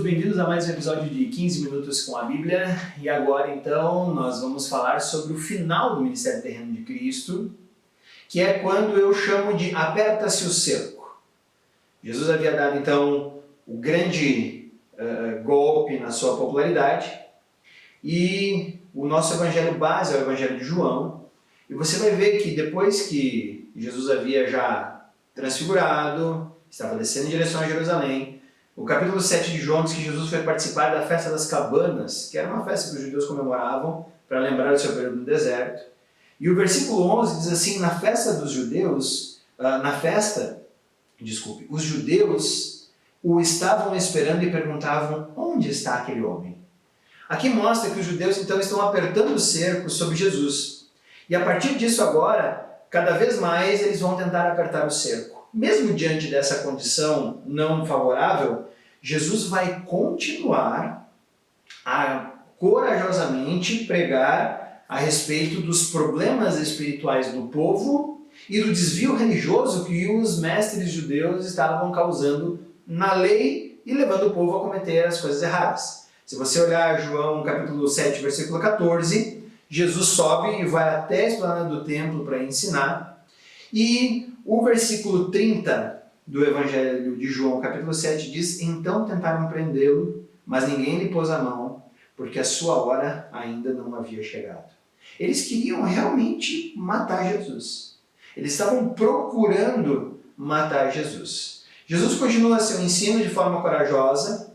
bem-vindos a mais um episódio de 15 Minutos com a Bíblia. E agora, então, nós vamos falar sobre o final do ministério terreno de Cristo, que é quando eu chamo de aperta-se o cerco. Jesus havia dado, então, o grande golpe na sua popularidade, e o nosso evangelho base é o evangelho de João, e você vai ver que depois que Jesus havia já transfigurado, estava descendo em direção a Jerusalém, o capítulo 7 de João diz que Jesus foi participar da festa das cabanas, que era uma festa que os judeus comemoravam para lembrar do seu período no deserto. E o versículo 11 diz assim: na festa dos judeus, os judeus o estavam esperando e perguntavam: onde está aquele homem? Aqui mostra que os judeus então estão apertando o cerco sobre Jesus. E a partir disso agora, cada vez mais eles vão tentar apertar o cerco. Mesmo diante dessa condição não favorável, Jesus vai continuar a corajosamente pregar a respeito dos problemas espirituais do povo e do desvio religioso que os mestres judeus estavam causando na lei e levando o povo a cometer as coisas erradas. Se você olhar João capítulo 7, versículo 14, Jesus sobe e vai até a esplanada do templo para ensinar. E o versículo 30 do Evangelho de João, capítulo 7, diz: então tentaram prendê-lo, mas ninguém lhe pôs a mão, porque a sua hora ainda não havia chegado. Eles queriam realmente matar Jesus. Eles estavam procurando matar Jesus. Jesus continua seu ensino de forma corajosa,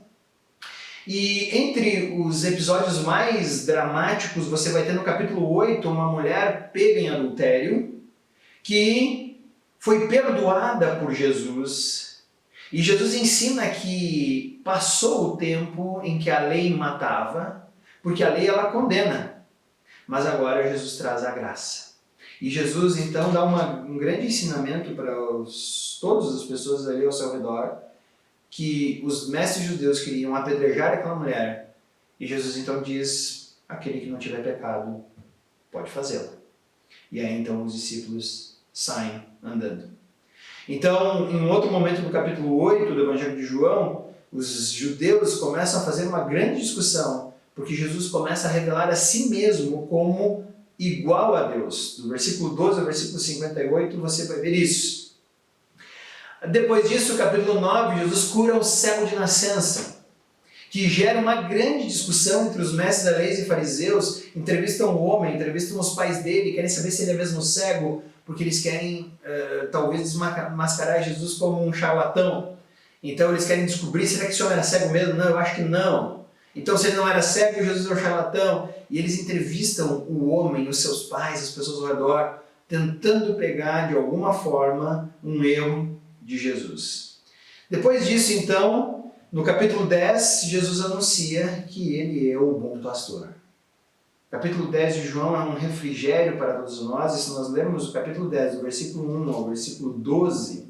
e entre os episódios mais dramáticos, você vai ter no capítulo 8 uma mulher pega em adultério, que foi perdoada por Jesus, e Jesus ensina que passou o tempo em que a lei matava, porque a lei ela condena, mas agora Jesus traz a graça. E Jesus então dá um grande ensinamento para todas as pessoas ali ao seu redor, que os mestres judeus queriam apedrejar aquela mulher, e Jesus então diz: aquele que não tiver pecado pode fazê-lo. E aí então os discípulos saem andando. Então, em um outro momento do capítulo 8 do Evangelho de João, os judeus começam a fazer uma grande discussão, porque Jesus começa a revelar a si mesmo como igual a Deus. Do versículo 12 ao versículo 58 você vai ver isso. Depois disso, capítulo 9, Jesus cura o cego de nascença, que gera uma grande discussão entre os mestres da lei e fariseus. Entrevistam o homem, entrevistam os pais dele, querem saber se ele é mesmo cego, porque eles querem talvez desmascarar Jesus como um charlatão. Então eles querem descobrir: será que esse homem era cego mesmo? Não, eu acho que não. Então se ele não era cego, Jesus é um charlatão. E eles entrevistam o homem, os seus pais, as pessoas ao redor, tentando pegar de alguma forma um erro de Jesus. Depois disso então, no capítulo 10, Jesus anuncia que ele é o bom pastor. Capítulo 10 de João é um refrigério para todos nós, e se nós lermos o capítulo 10, do versículo 1 ao versículo 12,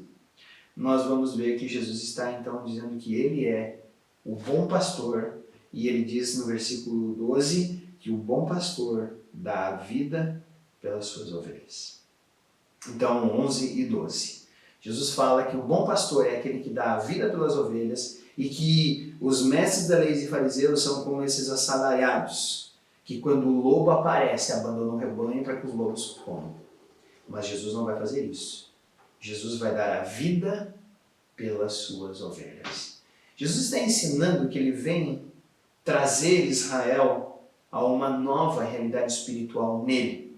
nós vamos ver que Jesus está então dizendo que ele é o bom pastor, e ele diz no versículo 12 que o bom pastor dá a vida pelas suas ovelhas. Então, 11 e 12. Jesus fala que o bom pastor é aquele que dá a vida pelas ovelhas, e que os mestres da lei e fariseus são como esses assalariados, que quando o lobo aparece, abandonam o rebanho para que os lobos comam. Mas Jesus não vai fazer isso. Jesus vai dar a vida pelas suas ovelhas. Jesus está ensinando que ele vem trazer Israel a uma nova realidade espiritual nele.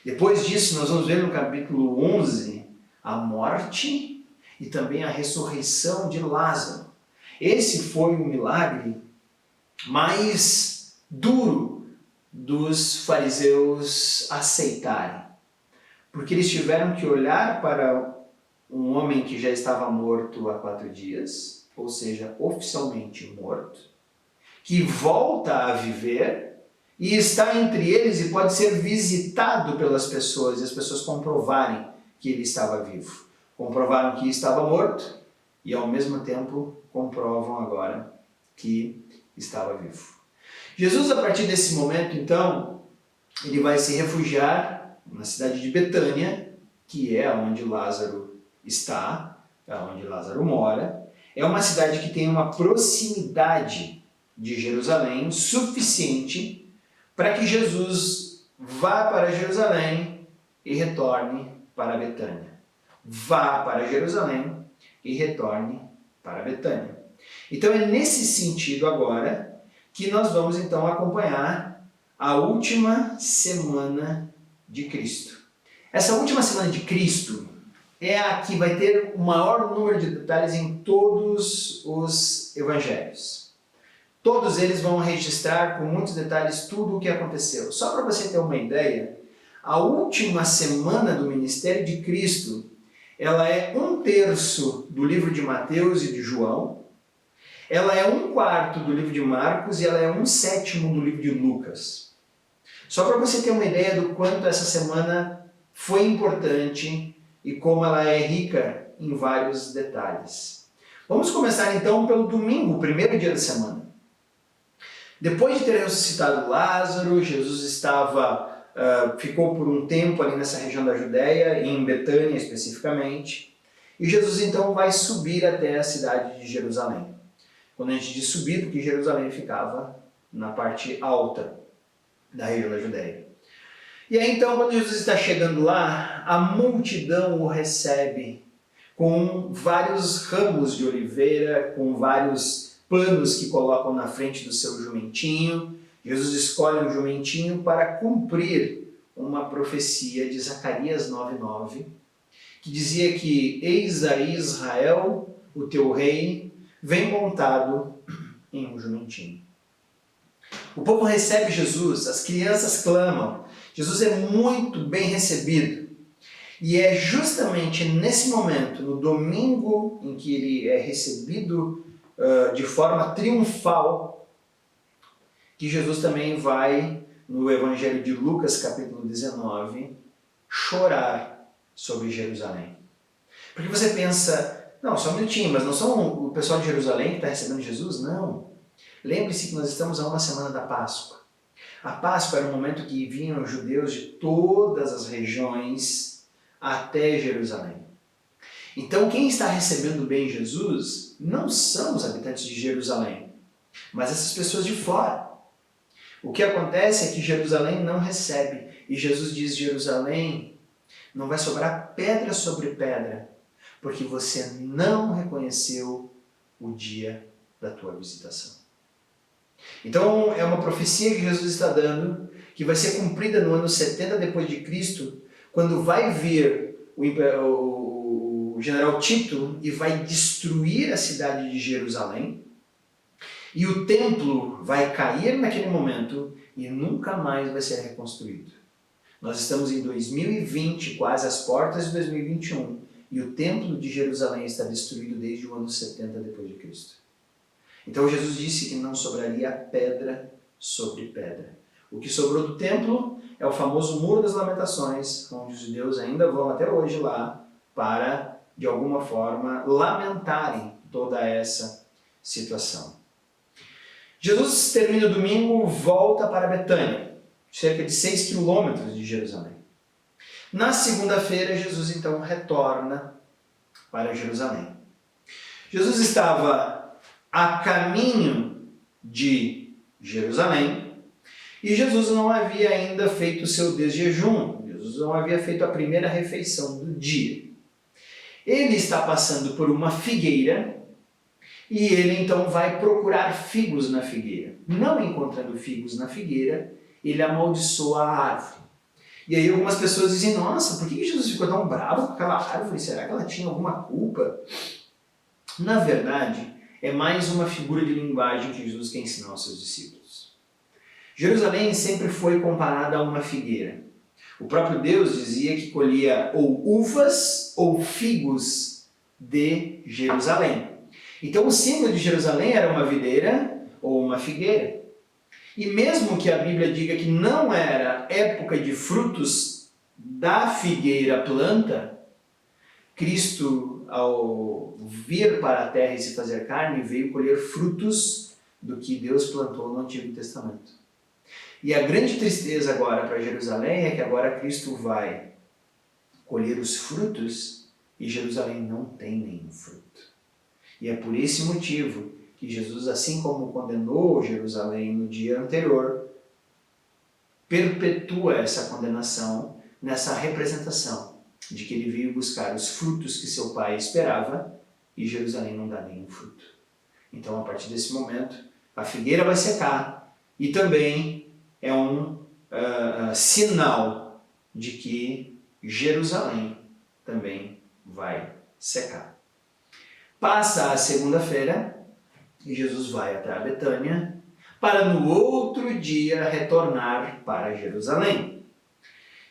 Depois disso, nós vamos ver no capítulo 11 a morte e também a ressurreição de Lázaro. Esse foi o milagre mais duro dos fariseus aceitarem, porque eles tiveram que olhar para um homem que já estava morto há 4 dias, ou seja, oficialmente morto, que volta a viver e está entre eles e pode ser visitado pelas pessoas, e as pessoas comprovarem que ele estava vivo. Comprovaram que estava morto e ao mesmo tempo comprovam agora que estava vivo. Jesus, a partir desse momento, então, ele vai se refugiar na cidade de Betânia, que é onde Lázaro está, é onde Lázaro mora, é uma cidade que tem uma proximidade de Jerusalém suficiente para que Jesus vá para Jerusalém e retorne para Betânia. Vá para Jerusalém e retorne para Betânia. Então é nesse sentido agora que nós vamos então acompanhar a última semana de Cristo. Essa última semana de Cristo é a que vai ter o maior número de detalhes em todos os evangelhos. Todos eles vão registrar com muitos detalhes tudo o que aconteceu. Só para você ter uma ideia, a última semana do ministério de Cristo, ela é 1/3 do livro de Mateus e de João, ela é 1/4 do livro de Marcos e ela é 1/7 do livro de Lucas. Só para você ter uma ideia do quanto essa semana foi importante e como ela é rica em vários detalhes. Vamos começar então pelo domingo, o primeiro dia da semana. Depois de ter ressuscitado Lázaro, Jesus ficou por um tempo ali nessa região da Judéia, em Betânia especificamente, e Jesus então vai subir até a cidade de Jerusalém. Quando a gente diz subir, porque Jerusalém ficava na parte alta da região da Judéia. E aí então, quando Jesus está chegando lá, a multidão o recebe com vários ramos de oliveira, com vários panos que colocam na frente do seu jumentinho. Jesus escolhe um jumentinho para cumprir uma profecia de Zacarias 9:9, que dizia que eis aí Israel, o teu rei, vem montado em um jumentinho. O povo recebe Jesus, as crianças clamam, Jesus é muito bem recebido. E é justamente nesse momento, no domingo em que ele é recebido de forma triunfal, que Jesus também vai, no Evangelho de Lucas, capítulo 19, chorar sobre Jerusalém. Porque você pensa, não, só um minutinho, mas não são o pessoal de Jerusalém que está recebendo Jesus? Não. Lembre-se que nós estamos a uma semana da Páscoa. A Páscoa era um momento que vinham os judeus de todas as regiões até Jerusalém. Então quem está recebendo bem Jesus não são os habitantes de Jerusalém, mas essas pessoas de fora. O que acontece é que Jerusalém não recebe, e Jesus diz, Jerusalém, não vai sobrar pedra sobre pedra, porque você não reconheceu o dia da tua visitação. Então é uma profecia que Jesus está dando, que vai ser cumprida no ano 70 depois de Cristo, quando vai vir o general Tito e vai destruir a cidade de Jerusalém, e o templo vai cair naquele momento e nunca mais vai ser reconstruído. Nós estamos em 2020, quase às portas de 2021, e o templo de Jerusalém está destruído desde o ano 70 depois de Cristo. Então Jesus disse que não sobraria pedra sobre pedra. O que sobrou do templo é o famoso Muro das Lamentações, onde os judeus ainda vão até hoje lá para, de alguma forma, lamentarem toda essa situação. Jesus termina o domingo, volta para Betânia, cerca de 6 quilômetros de Jerusalém. Na segunda-feira, Jesus então retorna para Jerusalém. Jesus estava a caminho de Jerusalém e Jesus não havia ainda feito o seu desjejum, Jesus não havia feito a primeira refeição do dia. Ele está passando por uma figueira e ele então vai procurar figos na figueira. Não encontrando figos na figueira, ele amaldiçoa a árvore. E aí algumas pessoas dizem, nossa, por que Jesus ficou tão bravo com aquela árvore? Será que ela tinha alguma culpa? Na verdade, é mais uma figura de linguagem que Jesus quer ensinar aos seus discípulos. Jerusalém sempre foi comparada a uma figueira. O próprio Deus dizia que colhia ou uvas ou figos de Jerusalém. Então o símbolo de Jerusalém era uma videira ou uma figueira. E mesmo que a Bíblia diga que não era época de frutos da figueira planta, Cristo, ao vir para a terra e se fazer carne, veio colher frutos do que Deus plantou no Antigo Testamento. E a grande tristeza agora para Jerusalém é que agora Cristo vai colher os frutos e Jerusalém não tem nenhum fruto. E é por esse motivo que Jesus, assim como condenou Jerusalém no dia anterior, perpetua essa condenação nessa representação de que ele veio buscar os frutos que seu pai esperava e Jerusalém não dá nenhum fruto. Então, a partir desse momento, a figueira vai secar e também é um sinal de que Jerusalém também vai secar. Passa a segunda-feira e Jesus vai até a Betânia para no outro dia retornar para Jerusalém.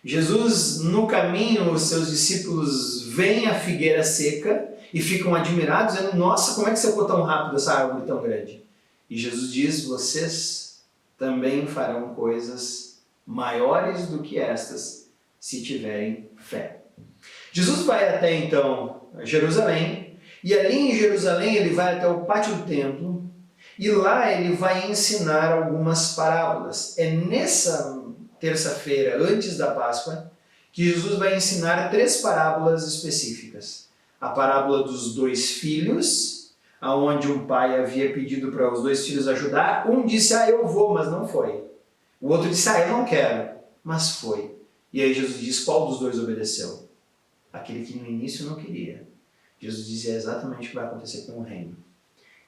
Jesus, no caminho, os seus discípulos veem a figueira seca e ficam admirados, dizendo, nossa, como é que secou tão rápido essa árvore tão grande? E Jesus diz, vocês também farão coisas maiores do que estas, se tiverem fé. Jesus vai até então Jerusalém, e ali em Jerusalém ele vai até o pátio do templo, e lá ele vai ensinar algumas parábolas. É nessa terça-feira, antes da Páscoa, que Jesus vai ensinar 3 parábolas específicas. A parábola dos 2 filhos, onde um pai havia pedido para os 2 filhos ajudar. Um disse, eu vou, mas não foi. O outro disse, eu não quero, mas foi. E aí Jesus diz, qual dos 2 obedeceu? Aquele que no início não queria. Jesus dizia exatamente o que vai acontecer com o reino.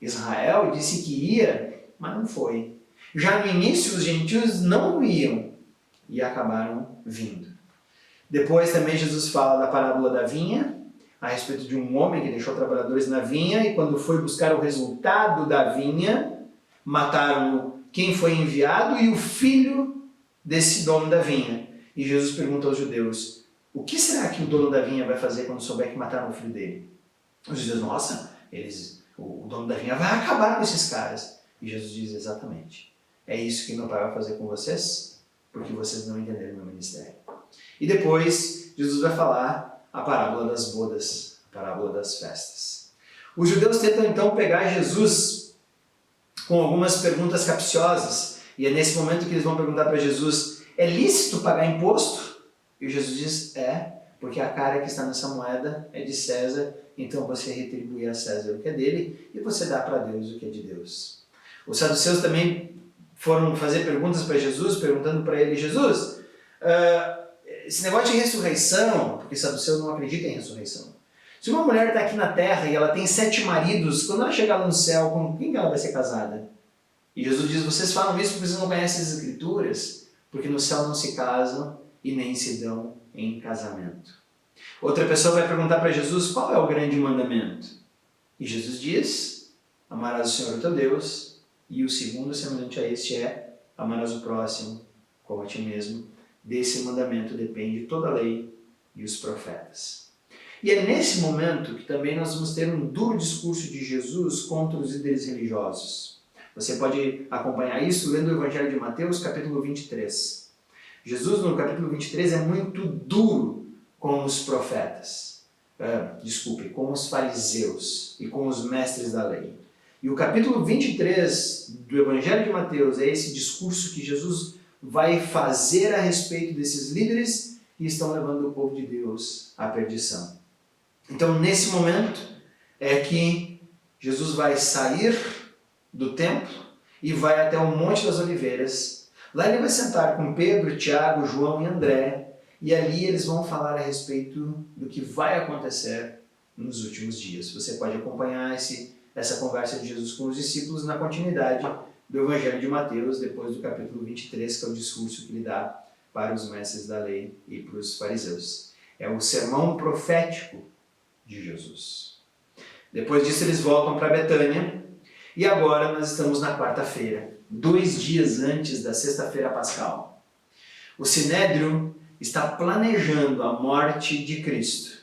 Israel disse que ia, mas não foi. Já no início os gentios não iam e acabaram vindo. Depois também Jesus fala da parábola da vinha, a respeito de um homem que deixou trabalhadores na vinha e quando foi buscar o resultado da vinha, mataram quem foi enviado e o filho desse dono da vinha. E Jesus pergunta aos judeus, o que será que o dono da vinha vai fazer quando souber que mataram o filho dele? Os judeus, nossa, o dono da vinha vai acabar com esses caras. E Jesus diz exatamente, é isso que meu pai vai fazer com vocês, porque vocês não entenderam meu ministério. E depois, Jesus vai falar a parábola das bodas, a parábola das festas. Os judeus tentam então pegar Jesus com algumas perguntas capciosas, e é nesse momento que eles vão perguntar para Jesus, é lícito pagar imposto? E Jesus diz, porque a cara que está nessa moeda é de César, então você retribui a César o que é dele e você dá para Deus o que é de Deus. Os saduceus também foram fazer perguntas para Jesus, perguntando para ele, Jesus, esse negócio de ressurreição, porque saduceu não acredita em ressurreição. Se uma mulher está aqui na terra e ela tem 7 maridos, quando ela chegar lá no céu, com quem ela vai ser casada? E Jesus diz, vocês falam isso porque vocês não conhecem as escrituras, porque no céu não se casam e nem se dão em casamento. Outra pessoa vai perguntar para Jesus, qual é o grande mandamento? E Jesus diz, amarás o Senhor teu Deus, e o segundo semelhante a este é, amarás o próximo como a ti mesmo. Desse mandamento depende toda a lei e os profetas. E é nesse momento que também nós vamos ter um duro discurso de Jesus contra os líderes religiosos. Você pode acompanhar isso lendo o Evangelho de Mateus, capítulo 23. Jesus, no capítulo 23, é muito duro com os profetas. Com os fariseus e com os mestres da lei. E o capítulo 23 do Evangelho de Mateus é esse discurso que Jesus vai fazer a respeito desses líderes que estão levando o povo de Deus à perdição. Então, nesse momento, é que Jesus vai sair do templo e vai até o Monte das Oliveiras. Lá ele vai sentar com Pedro, Tiago, João e André, e ali eles vão falar a respeito do que vai acontecer nos últimos dias. Você pode acompanhar essa conversa de Jesus com os discípulos na continuidade do Evangelho de Mateus, depois do capítulo 23, que é o discurso que ele dá para os mestres da lei e para os fariseus. É o sermão profético de Jesus. Depois disso eles voltam para Betânia, e agora nós estamos na quarta-feira, 2 dias antes da sexta-feira pascal. O Sinédrio está planejando a morte de Cristo.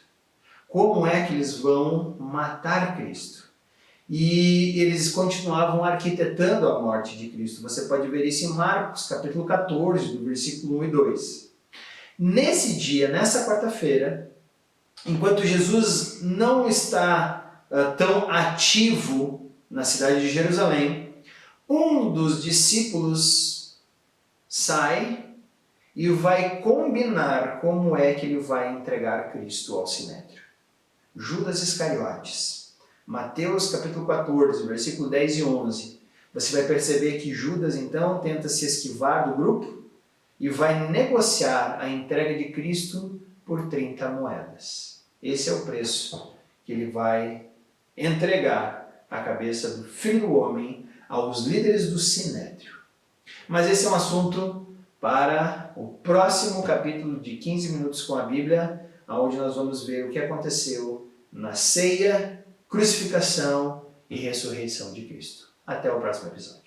Como é que eles vão matar Cristo? E eles continuavam arquitetando a morte de Cristo. Você pode ver isso em Marcos, capítulo 14, do versículo 1 e 2. Nesse dia, nessa quarta-feira, enquanto Jesus não está tão ativo na cidade de Jerusalém, um dos discípulos sai e vai combinar como é que ele vai entregar Cristo ao Sinédrio. Judas Iscariotes. Mateus capítulo 14, versículo 10 e 11, você vai perceber que Judas então tenta se esquivar do grupo e vai negociar a entrega de Cristo por 30 moedas. Esse é o preço que ele vai entregar a cabeça do Filho do Homem aos líderes do Sinédrio. Mas esse é um assunto para o próximo capítulo de 15 minutos com a Bíblia, onde nós vamos ver o que aconteceu na ceia, crucificação e ressurreição de Cristo. Até o próximo episódio.